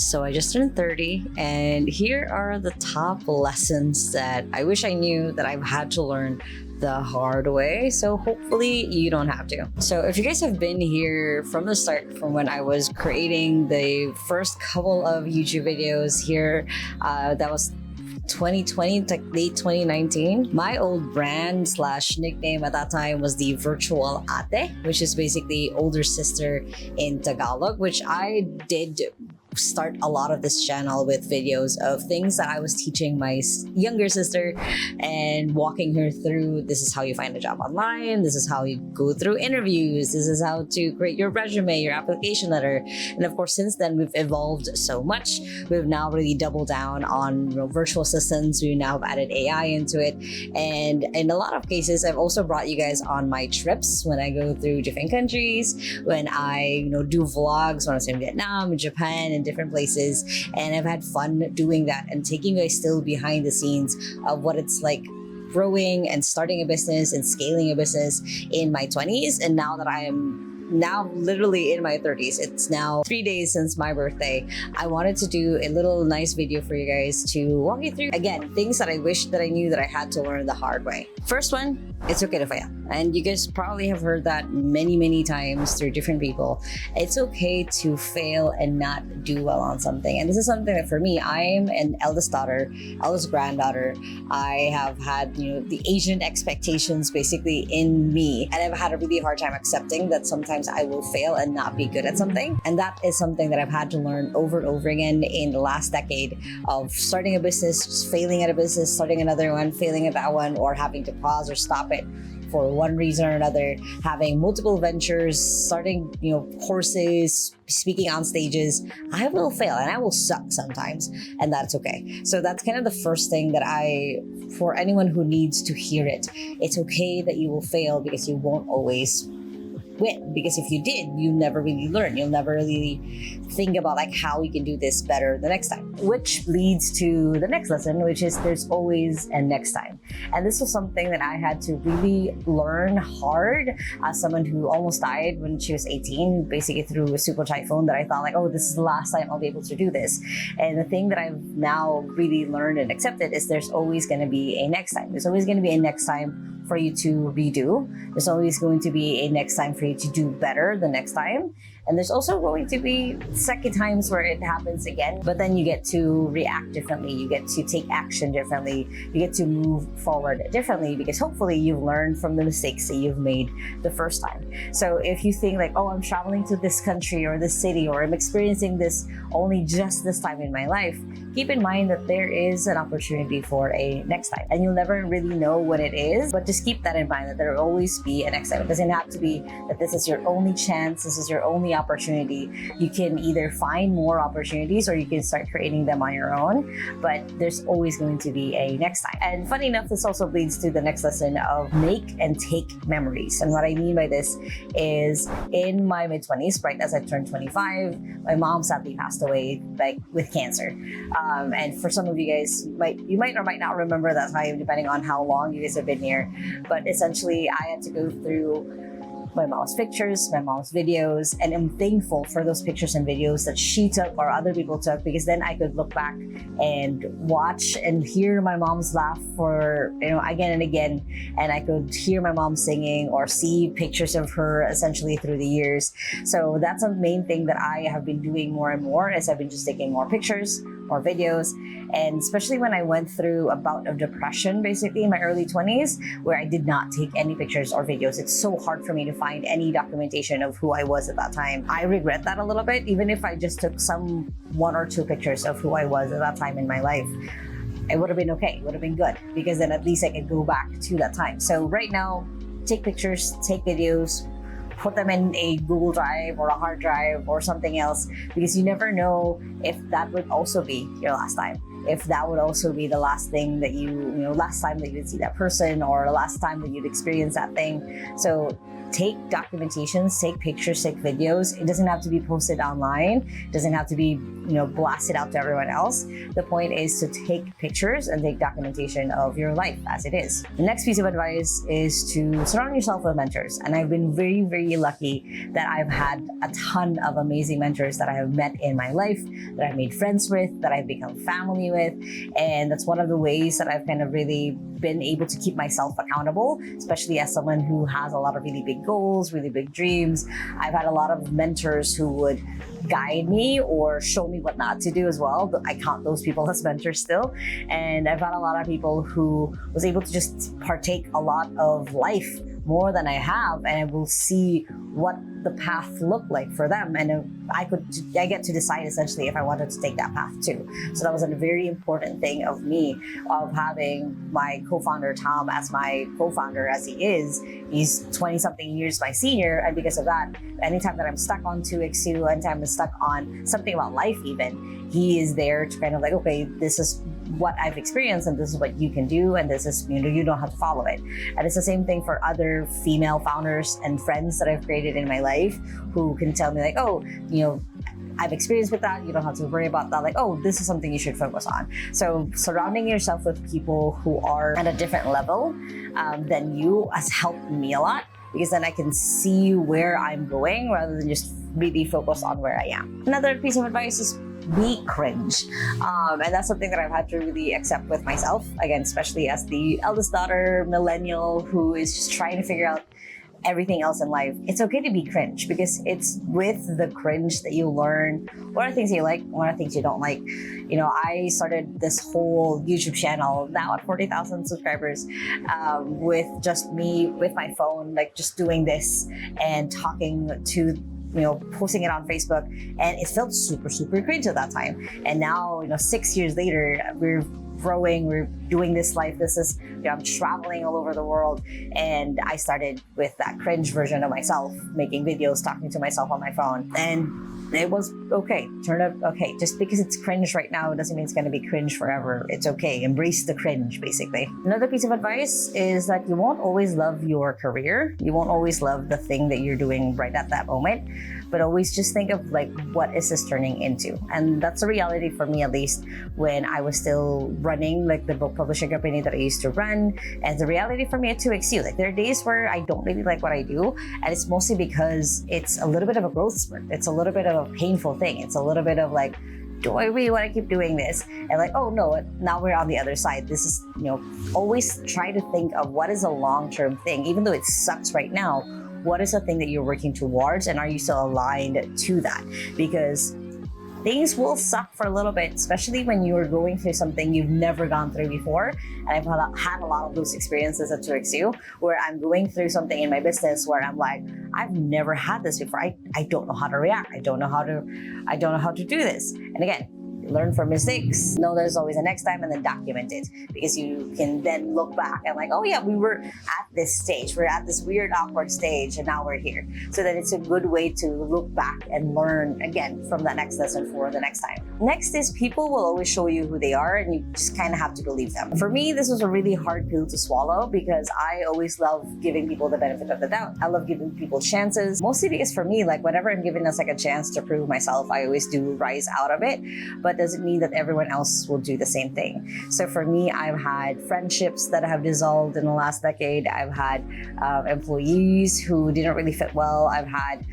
So I just turned 30, and here are the top lessons that I wish I knew that I've had to learn the hard way. So hopefully you don't have to. So if you guys have been here from the start, from when I was creating the first couple of YouTube videos here, that was 2020 to late 2019. My old brand slash nickname at that time was the virtual ate, which is basically older sister in Tagalog, which I did start a lot of this channel with videos of things that I was teaching my younger sister and walking her through. This is how you find a job online. This is how you go through interviews. This is how to create your resume, your application letter. And of course, since then, we've evolved so much. We've now really doubled down on virtual assistants. We now have added AI into it. And in a lot of cases, I've also brought you guys on my trips when I go through different countries, when I do vlogs when I was in Vietnam, Japan, and different places. And I've had fun doing that and taking you guys still behind the scenes of what it's like growing and starting a business and scaling a business in my 20s. And now that I am literally in my 30s, it's now 3 days since my birthday, I wanted to do a little nice video for you guys to walk you through, again, things that I wish that I knew that I had to learn the hard way. First one, it's okay to fail. And you guys probably have heard that many times through different people. It's okay to fail and not do well on something. And this is something that for me, I'm an eldest granddaughter. I have had, the Asian expectations basically in me. And I've had a really hard time accepting that sometimes I will fail and not be good at something. And that is something that I've had to learn over and over again in the last decade of starting a business, failing at a business, starting another one, failing at that one, or having to pause or stop it for one reason or another, having multiple ventures, starting, courses, speaking on stages. I will fail and I will suck sometimes, and that's okay. So that's kind of the first thing that for anyone who needs to hear it, it's okay that you will fail because you won't always win. Because if you did, you never really learn. You'll never really think about how you can do this better the next time. Which leads to the next lesson, which is there's always a next time. And this was something that I had to really learn hard as someone who almost died when she was 18, basically through a super typhoon, that I thought this is the last time I'll be able to do this. And the thing that I've now really learned and accepted is there's always going to be a next time. There's always going to be a next time for you to redo. There's always going to be a next time for you to do better the next time. And there's also going to be second times where it happens again, but then you get to react differently. You get to take action differently. You get to move forward differently because hopefully you've learned from the mistakes that you've made the first time. So if you think I'm traveling to this country or this city, or I'm experiencing this only just this time in my life, keep in mind that there is an opportunity for a next time. And you'll never really know when it is, but just keep that in mind, that there will always be a next time. It doesn't have to be that this is your only chance, this is your only opportunity. You can either find more opportunities or you can start creating them on your own, but there's always going to be a next time. And funny enough, this also leads to the next lesson of make and take memories. And what I mean by this is in my mid-20s, right as I turned 25, my mom sadly passed away with cancer. And for some of you guys, you might or might not remember that time, depending on how long you guys have been here. But essentially, I had to go through my mom's pictures, my mom's videos, and I'm thankful for those pictures and videos that she took or other people took, because then I could look back and watch and hear my mom's laugh for again and again, and I could hear my mom singing or see pictures of her essentially through the years. So that's a main thing that I have been doing more and more, is I've been just taking more pictures, more videos. And especially when I went through a bout of depression basically in my early 20s, where I did not take any pictures or videos, it's so hard for me to find any documentation of who I was at that time. I regret that a little bit. Even if I just took one or two pictures of who I was at that time in my life, it would have been okay. It would have been good, because then at least I could go back to that time. So right now, take pictures, take videos, put them in a Google Drive or a hard drive or something else, because you never know if that would also be your last time. if that would also be the last thing that last time that you'd see that person, or the last time that you'd experience that thing. So take documentations, take pictures, take videos. It doesn't have to be posted online. It doesn't have to be, blasted out to everyone else. The point is to take pictures and take documentation of your life as it is. The next piece of advice is to surround yourself with mentors. And I've been very, very lucky that I've had a ton of amazing mentors that I have met in my life, that I've made friends with, that I've become family with. And that's one of the ways that I've kind of really been able to keep myself accountable, especially as someone who has a lot of really big goals, really big dreams. I've had a lot of mentors who would guide me or show me what not to do as well. I count those people as mentors still. And I've had a lot of people who was able to just partake a lot of life more than I have, and I will see what the path looked like for them, and I get to decide essentially if I wanted to take that path too. So that was a very important thing of me, of having my co-founder Tom as my co-founder as he is. He's 20 something years my senior, and because of that, anytime that I'm stuck on 2x2, anytime I'm stuck on something about life even, he is there to kind of like, okay, this is what I've experienced and this is what you can do, and this is, you don't have to follow it. And it's the same thing for other female founders and friends that I've created in my life who can tell me like, oh, I've experienced with that, you don't have to worry about that, like, oh, this is something you should focus on. So surrounding yourself with people who are at a different level than you has helped me a lot, because then I can see where I'm going rather than just really focus on where I am. Another piece of advice is be cringe. And that's something that I've had to really accept with myself, again, especially as the eldest daughter, millennial, who is just trying to figure out everything else in life. It's okay to be cringe, because it's with the cringe that you learn what are things you like, what are things you don't like. I started this whole YouTube channel now at 40,000 subscribers with just me with my phone, like just doing this and talking to posting it on Facebook, and it felt super, super cringe at that time. And now, 6 years later, we're growing, we're doing this life. This is, I'm traveling all over the world, and I started with that cringe version of myself, making videos, talking to myself on my phone, and it was okay. Turned out okay. Just because it's cringe right now doesn't mean it's going to be cringe forever. It's okay. Embrace the cringe, basically. Another piece of advice is that you won't always love your career. You won't always love the thing that you're doing right at that moment, but always just think of like, what is this turning into? And that's a reality for me, at least when I was still running like the book publishing company that I used to run. And the reality for me at 2XU, like there are days where I don't really like what I do, and it's mostly because it's a little bit of a growth spurt. It's a little bit of a painful thing. It's a little bit of like, do I really want to keep doing this? And like, oh no, now we're on the other side. This is, always try to think of what is a long-term thing, even though it sucks right now. What is the thing that you're working towards, and are you still aligned to that? Because things will suck for a little bit, especially when you're going through something you've never gone through before. And I've had a lot of those experiences at 2XU, where I'm going through something in my business where I'm like, I've never had this before. I don't know how to react. I don't know how to do this. And again, learn from mistakes. Know there's always a next time, and then document it, because you can then look back and like, oh yeah, we were at this stage. We're at this weird, awkward stage, and now we're here. So that it's a good way to look back and learn again from that next lesson for the next time. Next is people will always show you who they are, and you just kind of have to believe them. For me, this was a really hard pill to swallow, because I always love giving people the benefit of the doubt. I love giving people chances, mostly because for me, like whenever I'm given a second chance to prove myself, I always do rise out of it. But doesn't mean that everyone else will do the same thing. So for me, I've had friendships that have dissolved in the last decade. I've had employees who didn't really fit well. I've had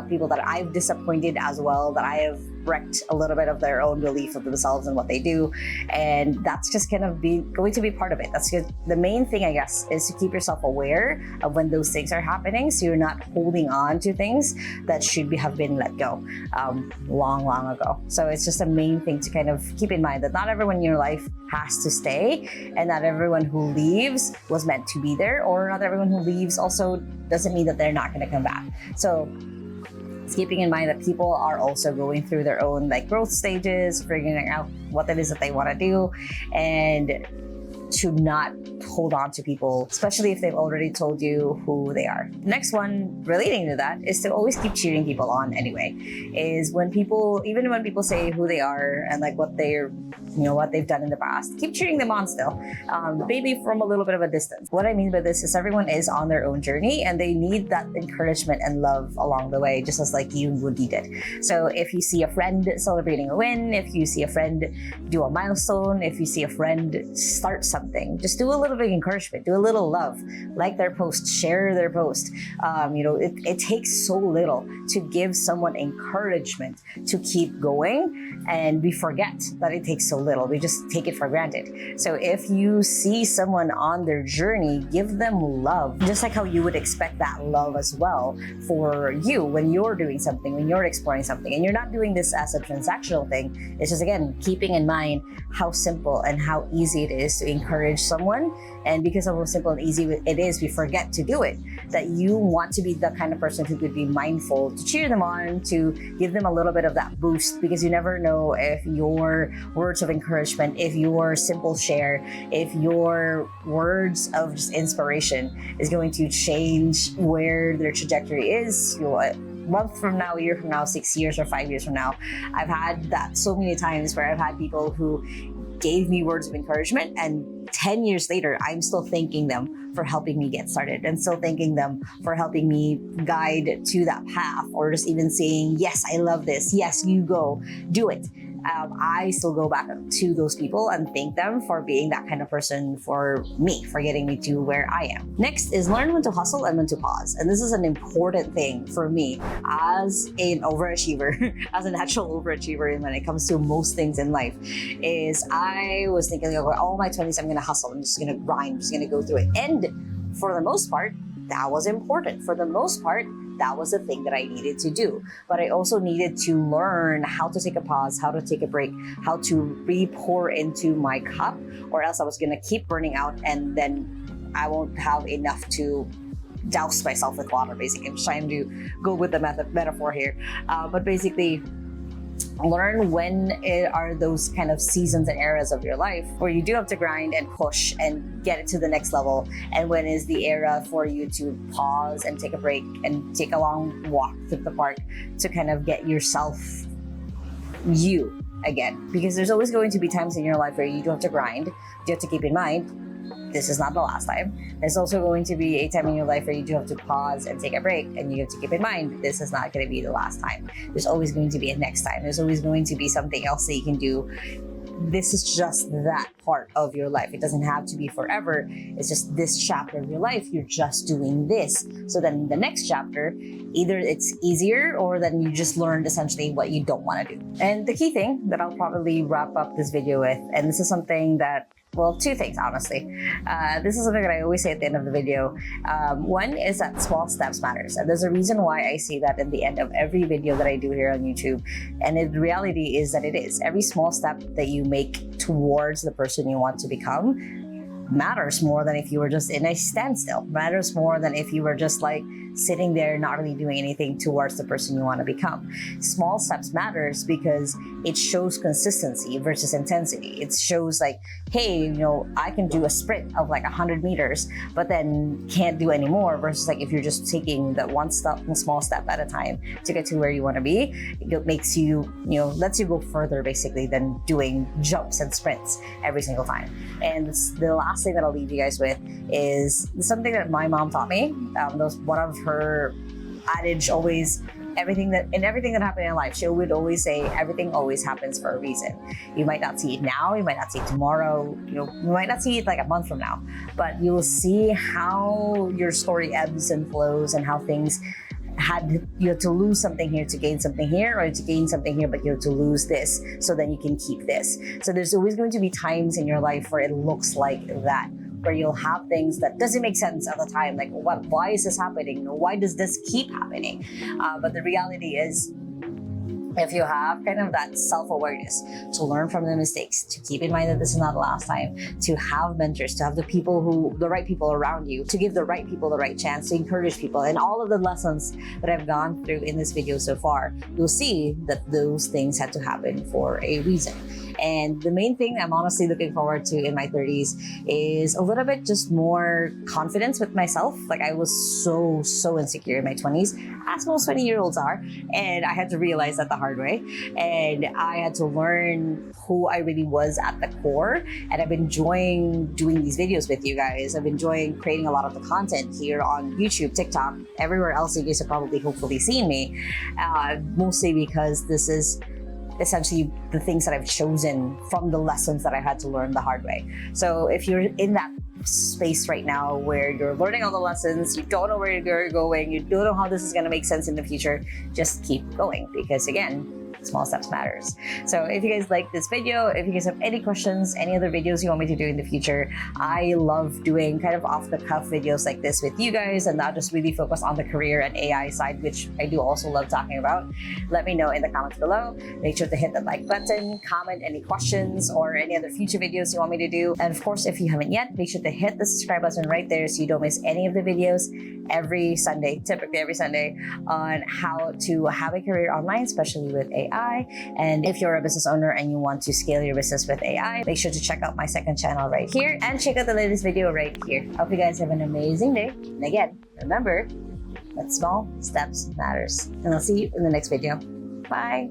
people that I've disappointed as well, that I have wrecked a little bit of their own belief of themselves and what they do. And that's just kind of going to be part of it. That's just, the main thing, I guess, is to keep yourself aware of when those things are happening, so you're not holding on to things that should have been let go long ago. So it's just a main thing to kind of keep in mind, that not everyone in your life has to stay, and not everyone who leaves was meant to be there, or not everyone who leaves also doesn't mean that they're not going to come back. So keeping in mind that people are also going through their own like growth stages, figuring out what it is that they want to do, and to not hold on to people, especially if they've already told you who they are. Next one relating to that is to always keep cheering people on anyway. Is when people, even when people say who they are and like what they're, what they've done in the past, keep cheering them on still. Maybe from a little bit of a distance. What I mean by this is everyone is on their own journey and they need that encouragement and love along the way, just as like you would need it. So if you see a friend celebrating a win, if you see a friend do a milestone, if you see a friend start something, just do a little bit of encouragement, do a little love, like their post, share their post. It takes so little to give someone encouragement to keep going, and we forget that it takes so little. We just take it for granted. So if you see someone on their journey, give them love, just like how you would expect that love as well for you when you're doing something, when you're exploring something. And you're not doing this as a transactional thing. It's just, again, keeping in mind how simple and how easy it is to encourage someone. And because of how simple and easy it is, we forget to do it. That you want to be the kind of person who could be mindful to cheer them on, to give them a little bit of that boost, because you never know if your words of encouragement, if your simple share, if your words of just inspiration is going to change where their trajectory is. A month from now, a year from now, 6 years or 5 years from now. I've had that so many times where I've had people who gave me words of encouragement, and 10 years later, I'm still thanking them for helping me get started, and still thanking them for helping me guide to that path, or just even saying, yes, I love this. Yes, you go, do it. I still go back to those people and thank them for being that kind of person for me, for getting me to where I am. Next is learn when to hustle and when to pause. And this is an important thing for me as an overachiever, as a natural overachiever when it comes to most things in life, is I was thinking over all my 20s, I'm going to hustle. I'm just going to grind. I'm just going to go through it. And for the most part, that was important. For the most part, that was the thing that I needed to do. But I also needed to learn how to take a pause, how to take a break, how to re-pour into my cup, or else I was going to keep burning out, and then I won't have enough to douse myself with water, basically. I'm trying to go with the metaphor here. But basically, learn when are those kind of seasons and eras of your life where you do have to grind and push and get it to the next level, and when is the era for you to pause and take a break and take a long walk through the park to kind of get yourself you again. Because there's always going to be times in your life where you do have to grind. You have to keep in mind, this is not the last time. There's also going to be a time in your life where you do have to pause and take a break, and you have to keep in mind, this is not going to be the last time. There's always going to be a next time. There's always going to be something else that you can do. This is just that part of your life. It doesn't have to be forever. It's just this chapter of your life. You're just doing this. So then the next chapter, either it's easier, or then you just learned essentially what you don't want to do. And the key thing that I'll probably wrap up this video with, and this is something that, well, two things, honestly. This is something that I always say at the end of the video. One is that small steps matters. And there's a reason why I say that in the end of every video that I do here on YouTube. And the reality is that it is. Every small step that you make towards the person you want to become matters more than if you were just in a standstill. Matters more than if you were just like sitting there not really doing anything towards the person you want to become. Small steps matters because it shows consistency versus intensity. It shows like, hey, I can do a sprint of like 100 meters, but then can't do any more, versus like if you're just taking that one small step at a time to get to where you want to be, it makes you, lets you go further basically than doing jumps and sprints every single time. And the last thing that I'll leave you guys with is something that my mom taught me. One of her adage always, everything that happened in life, she would always say, everything always happens for a reason. You might not see it now, you might not see it tomorrow, you might not see it like a month from now, but you will see how your story ebbs and flows, and how things you had to lose something here to gain something here, or to gain something here but you have to lose this so then you can keep this. So there's always going to be times in your life where it looks like that, where you'll have things that doesn't make sense at the time, like why is this happening? Why does this keep happening? But the reality is, if you have kind of that self-awareness to learn from the mistakes, to keep in mind that this is not the last time, to have mentors, to have the right people around you, to give the right people the right chance, to encourage people, and all of the lessons that I've gone through in this video so far, you'll see that those things had to happen for a reason. And the main thing I'm honestly looking forward to in my 30s is a little bit just more confidence with myself. Like I was so insecure in my 20s, as most 20-year-olds are. And I had to realize that the hard way. And I had to learn who I really was at the core. And I've been enjoying doing these videos with you guys. I've been enjoying creating a lot of the content here on YouTube, TikTok, everywhere else you guys have probably hopefully seen me. Mostly because this is essentially the things that I've chosen from the lessons that I had to learn the hard way. So if you're in that space right now where you're learning all the lessons, you don't know where you're going, you don't know how this is going to make sense in the future, just keep going, because again, small steps matters. So if you guys like this video, if you guys have any questions, any other videos you want me to do in the future, I love doing kind of off the cuff videos like this with you guys, and not just really focus on the career and AI side, which I do also love talking about. Let me know in the comments below. Make sure to hit the like button, comment any questions or any other future videos you want me to do. And of course, if you haven't yet, make sure to hit the subscribe button right there so you don't miss any of the videos every Sunday, typically every Sunday, on how to have a career online, especially with AI. And if you're a business owner and you want to scale your business with AI, make sure to check out my second channel right here and check out the latest video right here. Hope you guys have an amazing day. And again, remember that small steps matters. And I'll see you in the next video. Bye.